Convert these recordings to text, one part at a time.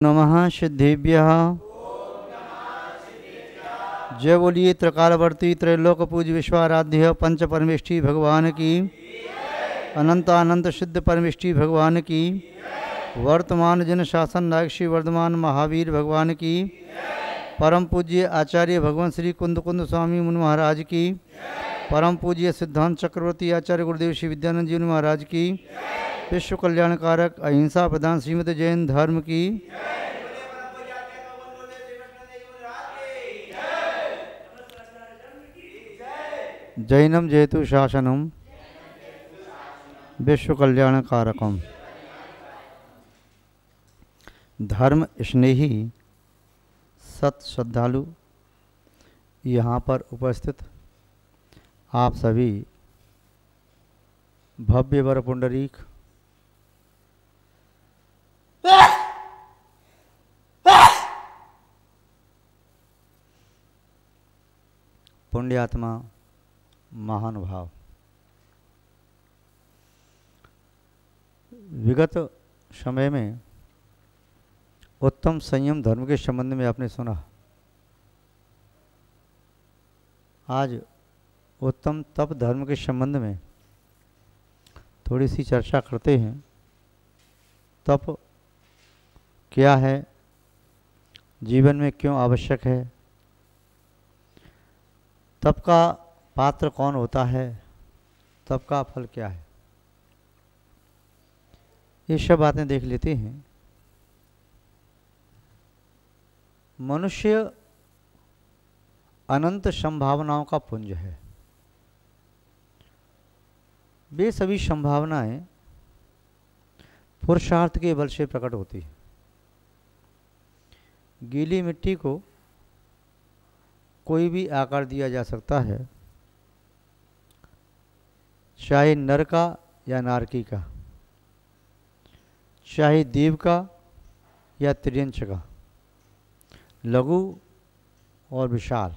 नमः सिद्धेभ्यः। जय बोलिए त्रिकालवर्ती त्रैलोक पूज्य विश्वाराध्य पंच परमेष्ठी भगवान की, अनंत अनंत सिद्ध परमेष्ठी भगवान की, वर्तमान जन शासन नायक श्री वर्धमान महावीर भगवान की, परम पूज्य आचार्य भगवान श्री कुंद कुंद स्वामी मुनि महाराज की, परम पूज्य सिद्धांत चक्रवर्ती आचार्य गुरुदेव श्री विद्यानंद जी महाराज की, विश्व कल्याणकारक अहिंसा प्रधान श्रीमद जैन धर्म की, जैनम जयतु शासनम विश्व कल्याणकारकम। धर्म स्नेही सत श्रद्धालु यहाँ पर उपस्थित आप सभी भव्य वर पुंडरीक पुण्यात्मा महानुभाव, विगत समय में उत्तम संयम धर्म के संबंध में आपने सुना। आज उत्तम तप धर्म के संबंध में थोड़ी सी चर्चा करते हैं। तप क्या है, जीवन में क्यों आवश्यक है, तप का पात्र कौन होता है, तप का फल क्या है, ये सब बातें देख लेते हैं। मनुष्य अनंत संभावनाओं का पुंज है। वे सभी संभावनाएं पुरुषार्थ के बल से प्रकट होती है। गीली मिट्टी को कोई भी आकार दिया जा सकता है, चाहे नर का या नारकी का, चाहे देव का या त्रियंच का, लघु और विशाल,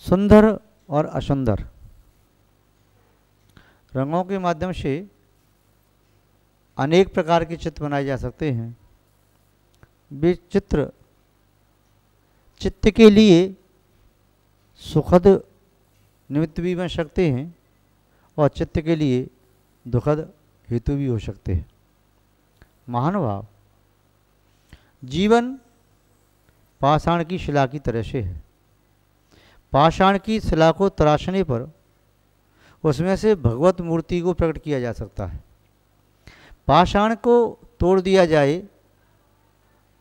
सुंदर और असुंदर, रंगों के माध्यम से अनेक प्रकार के चित्र बनाए जा सकते हैं। वे चित्र चित्त के लिए सुखद निमित्त भी बन सकते हैं और चित्त के लिए दुखद हेतु भी हो सकते हैं। महानुभाव, जीवन पाषाण की शिला की तरह से है। पाषाण की शिला को तराशने पर उसमें से भगवत मूर्ति को प्रकट किया जा सकता है। पाषाण को तोड़ दिया जाए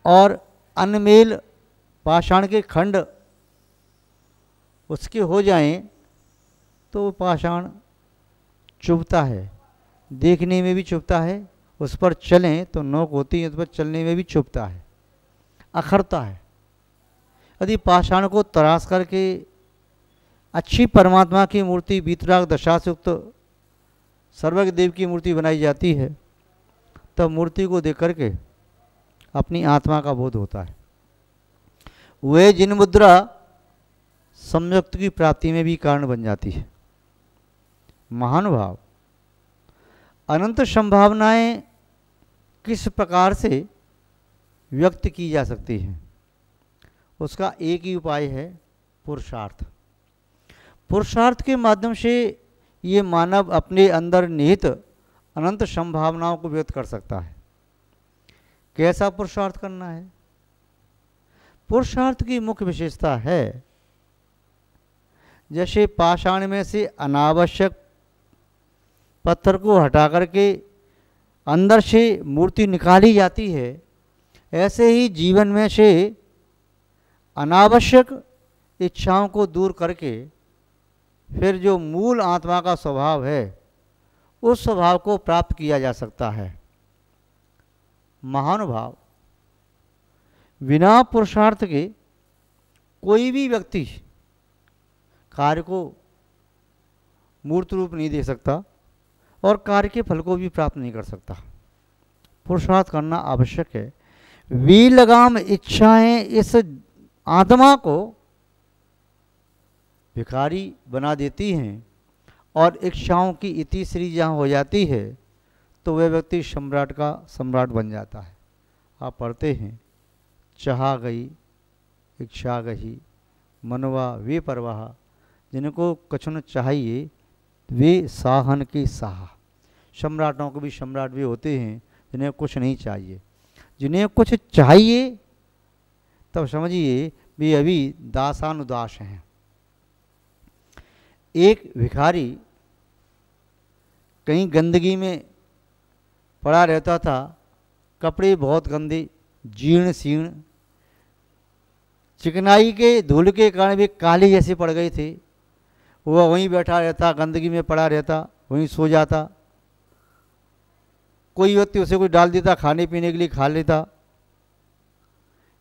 और अनमेल पाषाण के खंड उसके हो जाएं तो वो पाषाण चुभता है, देखने में भी चुभता है, उस पर चलें तो नोक होती है, उस पर चलने में भी चुभता है, अखरता है। यदि पाषाण को तराश करके अच्छी परमात्मा की मूर्ति वीतराग दशा से युक्त सर्वज्ञ देव की मूर्ति बनाई जाती है, तब मूर्ति को देख करके अपनी आत्मा का बोध होता है। वे जिन मुद्रा सम्यक्त की प्राप्ति में भी कारण बन जाती है। महानुभाव, अनंत संभावनाएं किस प्रकार से व्यक्त की जा सकती हैं, उसका एक ही उपाय है, पुरुषार्थ। पुरुषार्थ के माध्यम से ये मानव अपने अंदर निहित अनंत संभावनाओं को व्यक्त कर सकता है। कैसा पुरुषार्थ करना है? पुरुषार्थ की मुख्य विशेषता है, जैसे पाषाण में से अनावश्यक पत्थर को हटा करके अंदर से मूर्ति निकाली जाती है, ऐसे ही जीवन में से अनावश्यक इच्छाओं को दूर करके फिर जो मूल आत्मा का स्वभाव है, उस स्वभाव को प्राप्त किया जा सकता है। महानुभाव, बिना पुरुषार्थ के कोई भी व्यक्ति कार्य को मूर्त रूप नहीं दे सकता और कार्य के फल को भी प्राप्त नहीं कर सकता। पुरुषार्थ करना आवश्यक है। वी लगाम इच्छाएं इस आत्मा को भिखारी बना देती हैं और इच्छाओं की इतिश्री जहाँ हो जाती है तो वह व्यक्ति सम्राट का सम्राट बन जाता है। आप पढ़ते हैं, चाहा गई इच्छा गही मनवा वे परवाह, जिनको कछु न चाहिए वे साहन की साह। सम्राटों को भी सम्राट भी होते हैं जिन्हें कुछ नहीं चाहिए, जिन्हें कुछ चाहिए तब समझिए वे अभी दासानुदास हैं। एक भिखारी कहीं गंदगी में पड़ा रहता था, कपड़े बहुत गंदे, जीर्ण शीर्ण, चिकनाई के धूल के कारण वे काले जैसे पड़ गए थे। वह वहीं बैठा रहता, गंदगी में पड़ा रहता, वहीं सो जाता। कोई व्यक्ति उसे कोई डाल देता खाने पीने के लिए, खा लेता।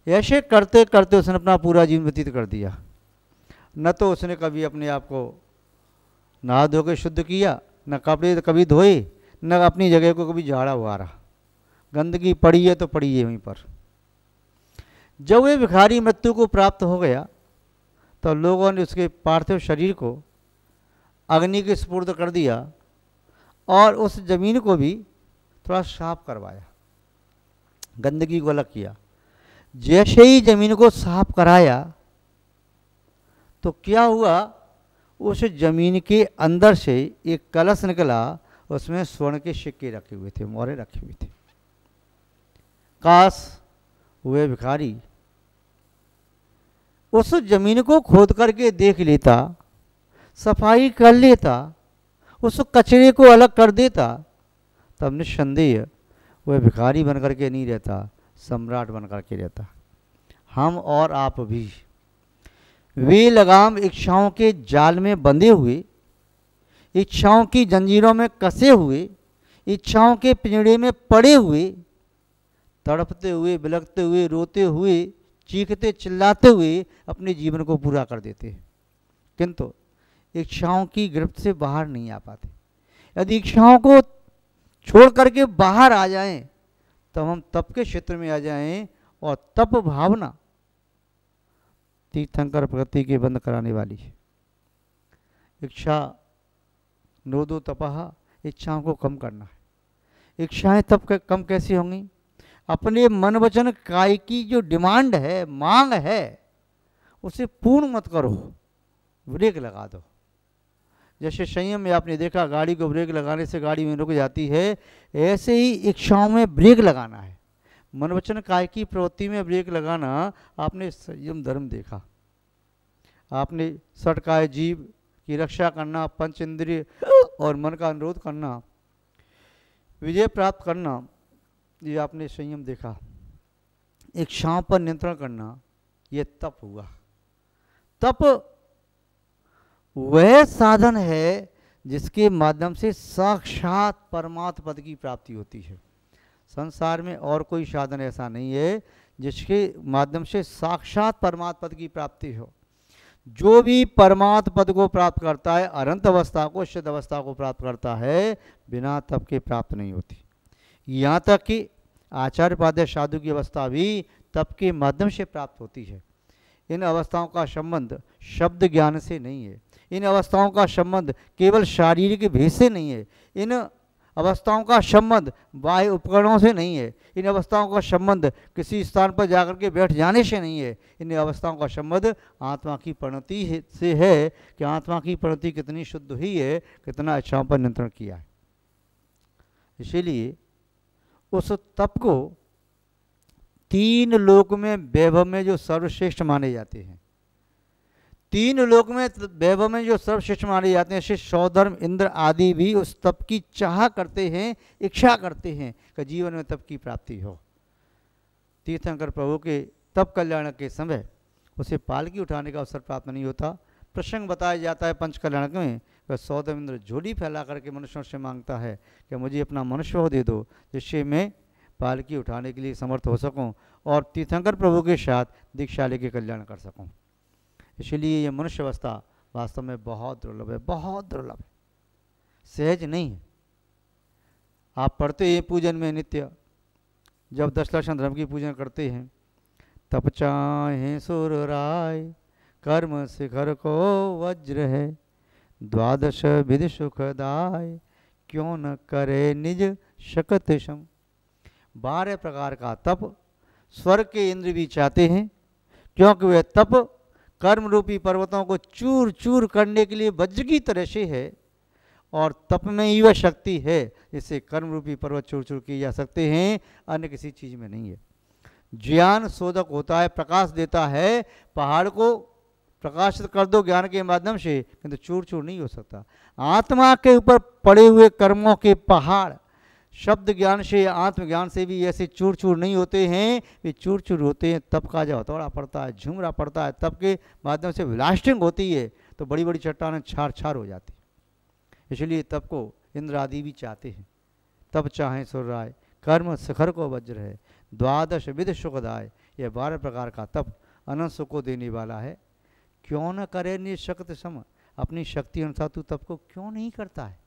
ऐसे करते करते उसने अपना पूरा जीवन व्यतीत कर दिया। न तो उसने कभी अपने आप को नहा धो के शुद्ध किया, न कपड़े कभी धोए, न अपनी जगह को कभी झाड़ा उगाड़ा। गंदगी पड़ी है तो पड़ी है वहीं पर। जब वे भिखारी मृत्यु को प्राप्त हो गया तो लोगों ने उसके पार्थिव शरीर को अग्नि के सुपुर्द कर दिया और उस जमीन को भी थोड़ा साफ करवाया, गंदगी को अलग किया। जैसे ही जमीन को साफ कराया तो क्या हुआ, उस जमीन के अंदर से एक कलश निकला, उसमें स्वर्ण के सिक्के रखे हुए थे, मोहरे रखे हुए थे। काश वे भिखारी उस जमीन को खोद करके देख लेता, सफाई कर लेता, उस कचरे को अलग कर देता, तब निस्संदेह वह भिखारी बन करके नहीं रहता, सम्राट बन करके रहता। हम और आप भी वे लगाम इच्छाओं के जाल में बंधे हुए, इच्छाओं की जंजीरों में कसे हुए, इच्छाओं के पिंजड़े में पड़े हुए, तड़पते हुए, बिलखते हुए, रोते हुए, चीखते चिल्लाते हुए अपने जीवन को पूरा कर देते हैं, किंतु इच्छाओं की गिरफ्त से बाहर नहीं आ पाते। यदि इच्छाओं को छोड़ करके बाहर आ जाएं तब हम तप के क्षेत्र में आ जाएं, और तप भावना तीर्थंकर प्रगति के बंद कराने वाली है। इच्छा नोदो तपहा, इच्छाओं को कम करना है। इच्छाएं तब कम कैसे होंगी? अपने मन वचन काय की जो डिमांड है, मांग है, उसे पूर्ण मत करो, ब्रेक लगा दो। जैसे संयम में आपने देखा गाड़ी को ब्रेक लगाने से गाड़ी में रुक जाती है, ऐसे ही इच्छाओं में ब्रेक लगाना है। मन वचन काय की प्रवृत्ति में ब्रेक लगाना आपने संयम धर्म देखा। आपने सटकाय जीव की रक्षा करना, पंच इंद्रिय और मन का अनुरोध करना, विजय प्राप्त करना, ये आपने संयम देखा। इच्छाओं पर नियंत्रण करना, ये तप हुआ। तप वह साधन है जिसके माध्यम से साक्षात परमात्म पद की प्राप्ति होती है। संसार में और कोई साधन ऐसा नहीं है जिसके माध्यम से साक्षात परमात्म पद की प्राप्ति हो। जो भी परमात्म पद को प्राप्त करता है, अनंत अवस्था को, सिद्ध अवस्था को प्राप्त करता है, बिना तप के प्राप्त नहीं होती। यहाँ तक कि आचार्य पाद्य साधु की अवस्था भी तप के माध्यम से प्राप्त होती है। इन अवस्थाओं का संबंध शब्द ज्ञान से नहीं है। इन अवस्थाओं का संबंध केवल शारीरिक भेद से नहीं है। इन अवस्थाओं का संबंध बाह्य उपकरणों से नहीं है। इन अवस्थाओं का संबंध किसी स्थान पर जाकर के बैठ जाने से नहीं है। इन अवस्थाओं का संबंध आत्मा की परिणति से है कि आत्मा की परिणति कितनी शुद्ध हुई है, कितना इच्छाओं पर नियंत्रण किया है। इसीलिए उस तप को तीन लोक में वैभव में जो सर्वश्रेष्ठ माने जाते हैं, तीन लोक में वैभव में जो सर्वश्रेष्ठ माने जाते हैं, ऐसे सौधर्म इंद्र आदि भी उस तप की चाह करते हैं, इच्छा करते हैं कि जीवन में तप की प्राप्ति हो। तीर्थंकर प्रभु के तप कल्याण के समय उसे पालकी उठाने का अवसर प्राप्त नहीं होता। प्रसंग बताया जाता है पंच कल्याण में, वह सौधर्म इंद्र झोली फैला करके मनुष्यों से मांगता है कि मुझे अपना मनुष्य हो दे दो, जिससे मैं पालकी उठाने के लिए समर्थ हो सकूं और तीर्थंकर प्रभु के साथ दीक्षा लेके कल्याण कर सकूं। इसलिए ये मनुष्य अवस्था वास्तव में बहुत दुर्लभ है, बहुत दुर्लभ है, सहज नहीं है। आप पढ़ते हैं पूजन में नित्य, जब 10 लक्षण धर्म की पूजन करते हैं, तप चाहे सुर राय कर्म शिखर को वज्र है, 12 विधि सुखदाय क्यों न करे निज शकत सम। 12 प्रकार का तप स्वर्ग के इंद्र भी चाहते हैं, क्योंकि वह तप कर्म रूपी पर्वतों को चूर चूर करने के लिए वज्र की तरह से है, और तप में ही वह शक्ति है जिससे कर्म रूपी पर्वत चूर चूर किए जा सकते हैं, अन्य किसी चीज़ में नहीं है। ज्ञान शोधक होता है, प्रकाश देता है, पहाड़ को प्रकाशित कर दो ज्ञान के माध्यम से, किंतु चूर चूर नहीं हो सकता। आत्मा के ऊपर पड़े हुए कर्मों के पहाड़ शब्द ज्ञान से, आत्मज्ञान से भी ऐसे चूर चूर नहीं होते हैं, वे चूर चूर होते हैं तप का जो हथौड़ा पड़ता है, झुमरा पड़ता है, तप के माध्यम से ब्लास्टिंग होती है तो बड़ी बड़ी चट्टानें छार छार हो जाती। इसलिए तप को इंद्र आदि भी चाहते हैं। तप चाहें सुरराय, कर्म शिखर को वज्र है, द्वादश विध सुखदाय। यह 12 प्रकार का तप अनंत सुख को देने वाला है। क्यों न करे निशक्त सम, अपनी शक्ति अनुसार तू तप को क्यों नहीं करता है।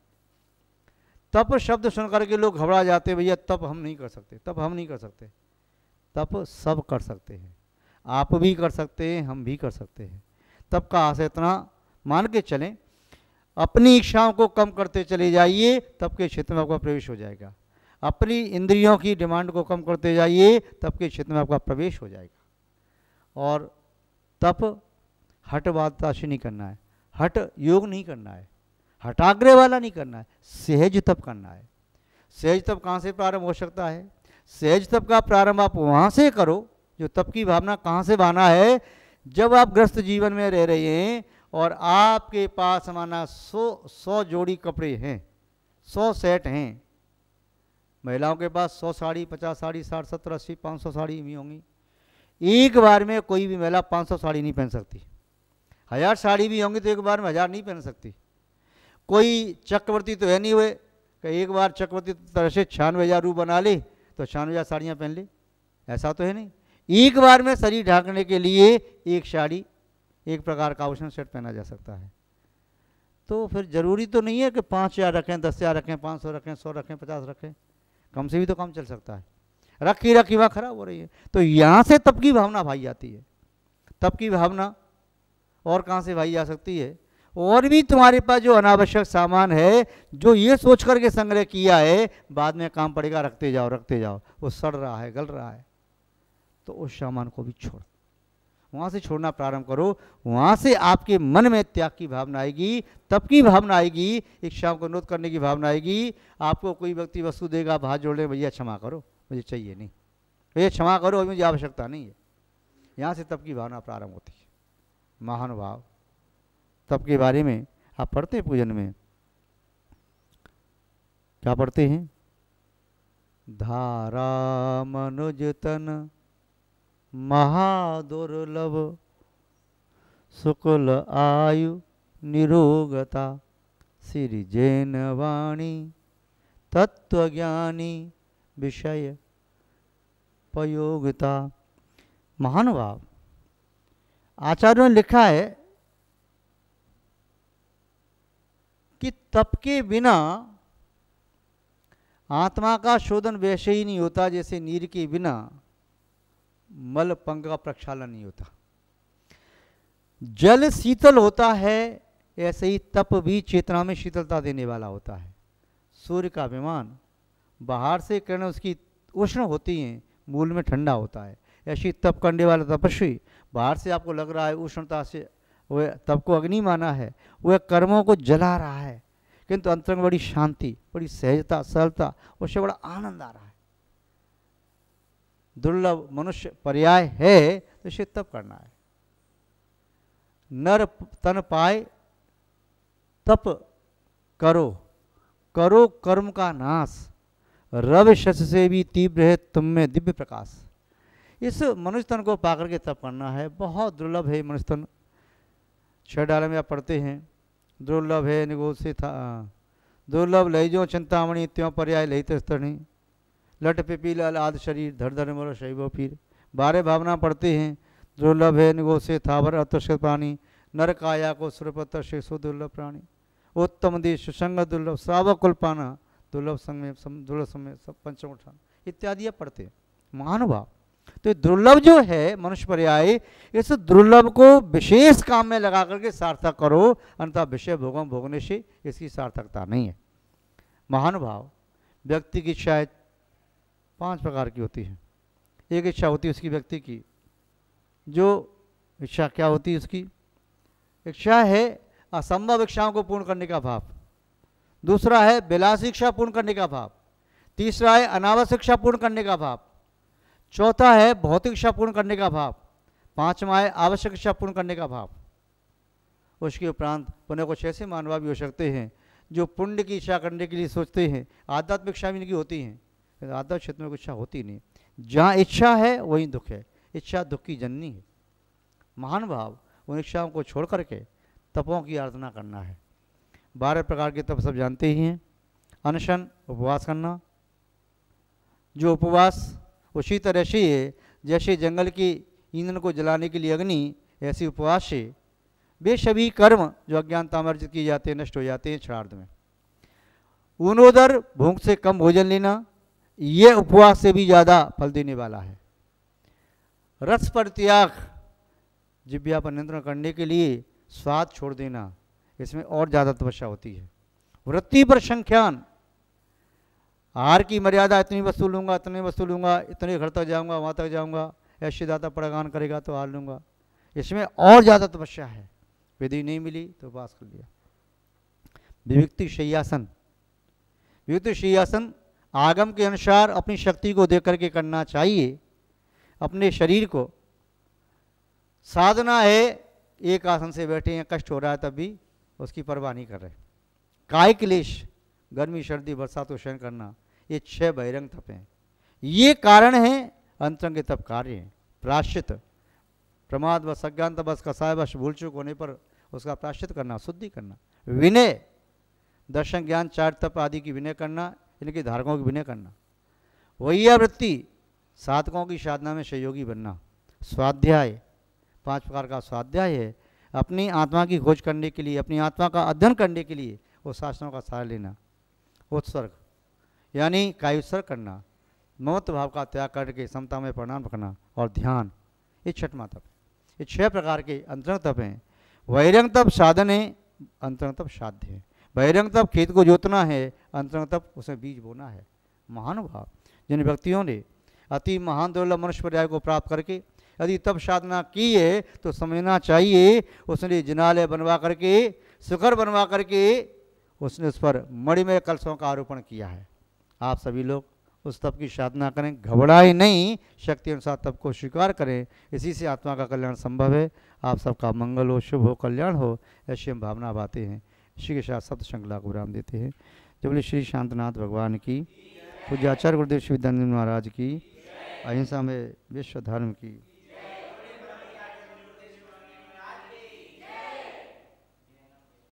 तप शब्द सुनकर के लोग घबरा जाते, भैया तप हम नहीं कर सकते, तप हम नहीं कर सकते। तप सब कर सकते हैं, आप भी कर सकते हैं, हम भी कर सकते हैं। तप का आशय इतना मान के चलें, अपनी इच्छाओं को कम करते चले जाइए, तप के क्षेत्र में आपका प्रवेश हो जाएगा। अपनी इंद्रियों की डिमांड को कम करते जाइए, तप के क्षेत्र में आपका प्रवेश हो जाएगा। और तप हठवादता से नहीं करना है, हठ योग नहीं करना है, हठाग्रह वाला नहीं करना है, सहज तप करना है। सहज तप कहाँ से प्रारंभ हो सकता है? सहज तप का प्रारंभ आप वहाँ से करो, जो तप की भावना कहाँ से बना है, जब आप ग्रस्त जीवन में रह रहे हैं और आपके पास माना 100 जोड़ी कपड़े हैं, 100 सेट हैं। महिलाओं के पास 100 साड़ी, 50 साड़ी, 60, 70, 80, 500 साड़ी भी होंगी। एक बार में कोई भी महिला 500 साड़ी नहीं पहन सकती। 1000 साड़ी भी होंगी तो एक बार में 1000 नहीं पहन सकती। कोई चक्रवर्ती तो है नहीं हुए कि एक बार चक्रवर्ती तरह से 96,000 रूप बना ले तो 96,000 साड़ियाँ पहन ले, ऐसा तो है नहीं। एक बार में शरीर ढांकने के लिए एक साड़ी, एक प्रकार का आभूषण सेट पहना जा सकता है। तो फिर जरूरी तो नहीं है कि 5,000 रखें, 10,000 रखें, 500 रखें, 100 रखें, 50 रखें, कम से भी तो काम चल सकता है। रखी रखी वहाँ खराब हो रही है। तो यहाँ से तप की भावना भाई जाती है। तप की भावना और कहाँ से भाई जा सकती है? और भी तुम्हारे पास जो अनावश्यक सामान है, जो ये सोच करके संग्रह किया है बाद में काम पड़ेगा, रखते जाओ रखते जाओ, वो सड़ रहा है, गल रहा है, तो उस सामान को भी छोड़, वहाँ से छोड़ना प्रारंभ करो। वहाँ से आपके मन में त्याग की भावना आएगी, तप की भावना आएगी, इच्छाओं को निरोध करने की भावना आएगी। आपको कोई व्यक्ति वस्तु देगा, आप हाथ जोड़ ले, भैया क्षमा करो मुझे चाहिए नहीं, भैया क्षमा करो मुझे आवश्यकता नहीं है। यहाँ से तप की भावना प्रारंभ होती है। महानुभाव, तप के बारे में आप पढ़ते हैं पूजन में, क्या पढ़ते हैं? धारा मनुज तन महादुर्लभ, शुक्ल आयु निरोगता, श्री जैन वाणी तत्वज्ञानी विषय पयोगता। महानुभाव, आचार्यों ने लिखा है कि तप के बिना आत्मा का शोधन वैसे ही नहीं होता जैसे नीर के बिना मल पंख का प्रक्षालन नहीं होता। जल शीतल होता है, ऐसे ही तप भी चेतना में शीतलता देने वाला होता है। सूर्य का विमान बाहर से किरणें उसकी उष्ण होती हैं, मूल में ठंडा होता है। ऐसी तप करने वाला तपस्वी बाहर से आपको लग रहा है उष्णता से, वह तप को अग्नि माना है, वह कर्मों को जला रहा है, किंतु अंतर में बड़ी शांति, बड़ी सहजता, सरलता, उससे बड़ा आनंद आ रहा है। दुर्लभ मनुष्य पर्याय है तो इसे तप करना है। नर तन पाए तप करो, करो कर्म का नाश, रवि शश से भी तीव्र है तुम में दिव्य प्रकाश। इस मनुष्य तन को पाकर के तप करना है। बहुत दुर्लभ है मनुष्य तन। 6 डाल में आप पढ़ते हैं, दुर्लभ है निगो से था, दुर्लभ लई जो चिंतामणि त्यों पर्याय लई तस्तणी, लट पिपील आद शरीर धर धर मोर शैव पीर। 12 भावना पढ़ते हैं, दुर्लभ है निगो से थावर अतुष्ट प्राणी, नर काया को सुरपत्र शेषो दुर्लभ प्राणी, उत्तम देश सुसंग दुर्लभ, श्रावक कुल पाना दुर्लभ संग में दुर्लभ समय सब पंचम उठान इत्यादि पढ़ते हैं। महानुभाव, तो दुर्लभ जो है मनुष्य पर्याय, इस दुर्लभ को विशेष काम में लगा करके सार्थक करो, अन्यथा विषय भोगों भोगने से इसकी सार्थकता नहीं है। महानुभाव, व्यक्ति की शायद 5 प्रकार की होती है। एक इच्छा होती है उसकी व्यक्ति की, जो इच्छा क्या होती है उसकी? इच्छा है असंभव इच्छाओं को पूर्ण करने का भाव, दूसरा है विलासी इच्छा पूर्ण करने का भाव, तीसरा है अनावश्यक इच्छा पूर्ण करने का भाव, चौथा है भौतिक इच्छा पूर्ण करने का भाव, पांचवा है आवश्यक इच्छा पूर्ण करने का भाव। उसके उपरांत पुनः कुछ ऐसे मानव भी हो सकते हैं जो पुण्य की इच्छा करने के लिए सोचते हैं, आध्यात्मिक इच्छा भी इनकी होती हैं, आध्यात्मिक क्षेत्र में कुछ इच्छा होती नहीं। जहाँ इच्छा है वहीं दुख है, इच्छा दुख की जननी है। महान भाव उन इच्छाओं को छोड़ करके तपों की आराधना करना है। 12 प्रकार के तप सब जानते ही हैं। अनशन, उपवास करना, जो उपवास उसी तरह से है जैसे जंगल की ईंधन को जलाने के लिए अग्नि, ऐसी उपवास से वे सभी कर्म जो अज्ञानता में अर्जित किए जाते हैं नष्ट हो जाते हैं क्षणार्ध में। ऊनोदर, भूख से कम भोजन लेना, ये उपवास से भी ज़्यादा फल देने वाला है। रस पर त्याग, जिह्वा पर नियंत्रण करने के लिए स्वाद छोड़ देना, इसमें और ज़्यादा तपस्या होती है। वृत्ति पर संख्यान, आहार की मर्यादा, इतनी वस्तु लूँगा, इतनी वस्तु लूँगा, इतने घर तक जाऊँगा, वहाँ तक जाऊँगा, ऐसे दाता प्रगान करेगा तो हार लूँगा, इसमें और ज़्यादा तपस्या है। विधि नहीं मिली तो उपवास कर लिया। विविक्ति शय्यासन, विविक्ति शय्यासन आगम के अनुसार अपनी शक्ति को देख करके करना चाहिए। अपने शरीर को साधना है, एक आसन से बैठे हैं, कष्ट हो रहा है तब भी उसकी परवाह नहीं कर रहे। काय क्लेश, गर्मी सर्दी बरसात को सहन करना, ये 6 बहिरंग तप हैं। ये कारण हैं अंतरंग के तप कार्य हैं। प्राश्चित, प्रमाद व सज्ञानता बस कसाय बस भूल चूक होने पर उसका प्राश्चित करना, शुद्धि करना। विनय, दर्शन ज्ञान चार तप आदि की विनय करना, इनके धारकों की विनय करना। वैयावृत्ति, साधकों की साधना में सहयोगी बनना। स्वाध्याय, 5 प्रकार का स्वाध्याय है, अपनी आत्मा की खोज करने के लिए, अपनी आत्मा का अध्ययन करने के लिए वो शास्त्रों का सहारा लेना। उत्सर्ग यानी कायुत्सर्ग करना, ममत्व भाव का त्याग करके समता में प्रणाम रखना। और ध्यान, ये 6वां तप। ये 6 प्रकार के अंतरंग तप हैं। बहिरंग तप साधन है, अंतरंग तप साध्य है। बहिरंग तप खेत को जोतना है, अंतरंग तप उसमें बीज बोना है। महानुभाव जिन व्यक्तियों ने अति महान दुर्लभ मनुष्य पर्याय को प्राप्त करके यदि तप साधना की है तो समझना चाहिए उसने जिनालय बनवा करके, शिखर बनवा करके उसने उस पर मणिमय कलशों का आरोपण किया है। आप सभी लोग उस तप की साधना करें, घबराए नहीं, शक्ति अनुसार तप को स्वीकार करें, इसी से आत्मा का कल्याण संभव है। आप सबका मंगल हो, शुभ हो, कल्याण हो, ऐसी हम भावना बातें हैं। इसी के साथ सप्त श्रृंखला को विराम देते हैं। जब बोले श्री शांतनाथ भगवान की, पूज्य आचार्य गुरुदेव श्री विद्यानंद महाराज की, अहिंसा में विश्व धर्म की।